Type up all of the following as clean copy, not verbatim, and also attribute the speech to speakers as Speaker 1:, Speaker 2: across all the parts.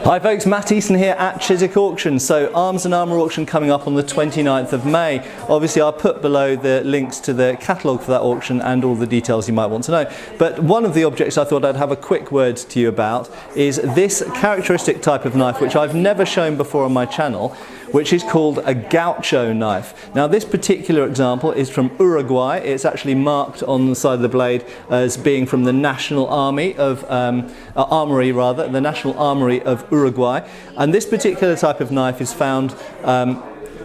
Speaker 1: Hi folks, Matt Easton here at Chiswick Auction. So Arms and Armour auction coming up on the 29th of May. Obviously I'll put below the links to the catalogue for that auction and all the details you might want to know. But one of the objects I thought I'd have a quick word to you about is this characteristic type of knife which I've never shown before on my channel, which is called a Gaucho knife. Now this particular example is from Uruguay. It's actually marked on the side of the blade as being from the National Army of Armory rather, the National Armory of Uruguay. And this particular type of knife is found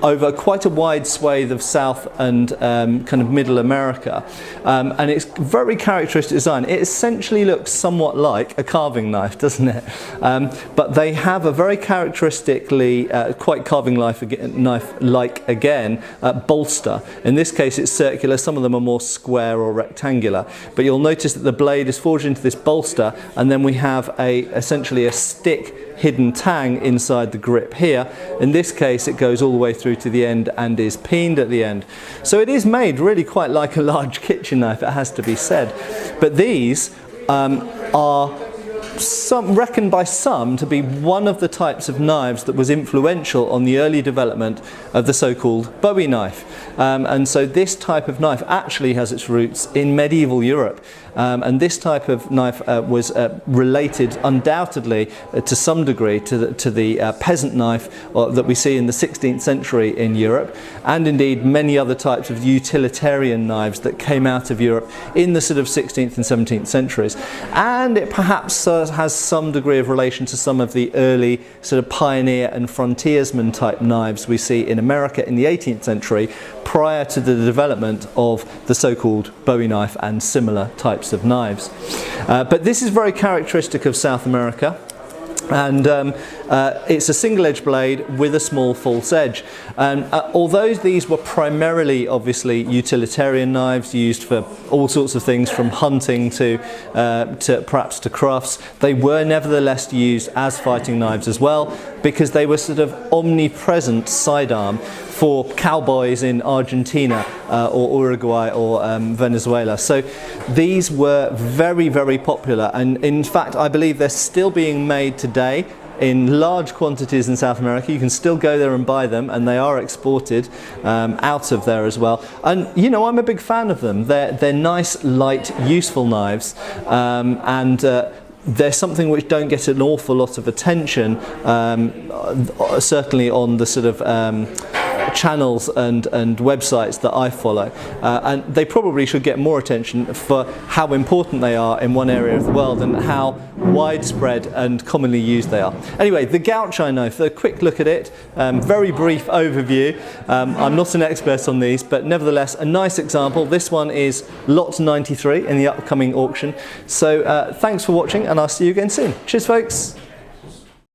Speaker 1: over quite a wide swathe of South and kind of Middle America, and it's very characteristic design. It essentially looks somewhat like a carving knife, doesn't it? But they have a very characteristically quite carving knife-like again bolster. In this case it's circular, some of them are more square or rectangular, but you'll notice that the blade is forged into this bolster, and then we have essentially a stick hidden tang inside the grip here. In this case it goes all the way through to the end and is peened at the end. So it is made really quite like a large kitchen knife, it has to be said. But these are reckoned by some to be one of the types of knives that was influential on the early development of the so-called Bowie knife. And so this type of knife actually has its roots in medieval Europe. And this type of knife was related undoubtedly to some degree to the peasant knife that we see in the 16th century in Europe, and indeed many other types of utilitarian knives that came out of Europe in the sort of 16th and 17th centuries. And it perhaps has some degree of relation to some of the early sort of pioneer and frontiersman type knives we see in America in the 18th century, prior to the development of the so-called Bowie knife and similar types of knives. But this is very characteristic of South America, and it's a single edge blade with a small false edge. And although these were primarily obviously utilitarian knives used for all sorts of things from hunting to perhaps to crafts, they were nevertheless used as fighting knives as well, because they were sort of omnipresent sidearm for cowboys in Argentina or Uruguay or Venezuela. So these were very, very popular, and in fact I believe they're still being made today in large quantities in South America. You can still go there and buy them, and they are exported out of there as well. And you know, I'm a big fan of them. They're nice, light, useful knives, and they're something which don't get an awful lot of attention, certainly on the sort of channels and websites that I follow, and they probably should get more attention for how important they are in one area of the world and how widespread and commonly used they are. Anyway, the Gaucho knife, a quick look at it, very brief overview. I'm not an expert on these, but nevertheless a nice example. This one is lot 93 in the upcoming auction. So thanks for watching, and I'll see you again soon. Cheers folks.